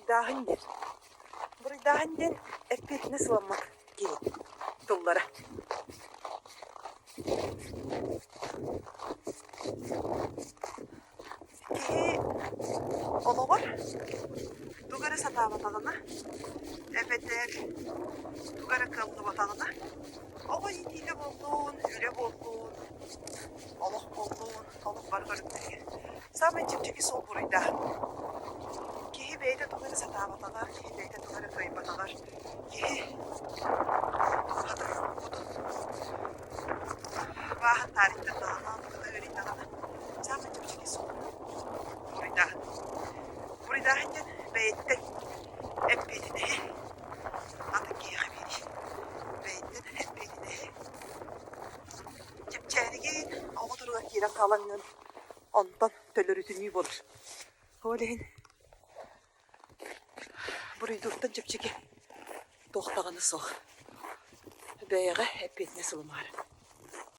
buraydahan den. Buraydahan den epetine sılamak gelin. Dollara. Ki ola var. Dugara sata batağına. Efeter. Dugara kaldı batağına. Ova yitiyle buldun, üle buldun. Allah buldun, Allah var garipleri. Samen çipçeki sol burayda. Ki beyde dugara sata batağlar, ki beyde dugara kayıp batağlar. Ki bahan tarihte dağınan, öyle dağınan. Samen çipçeki sol burayda. Burayda henden beyde hep bedine. Adı ki haberi. Beyden hep bedine. Çepçerigin o durga kira kalanın ondan tölörütünü bulur. Olehin burayı durdan çepçeki tohtağını soğuk. Beyağı hep bedine sılımar.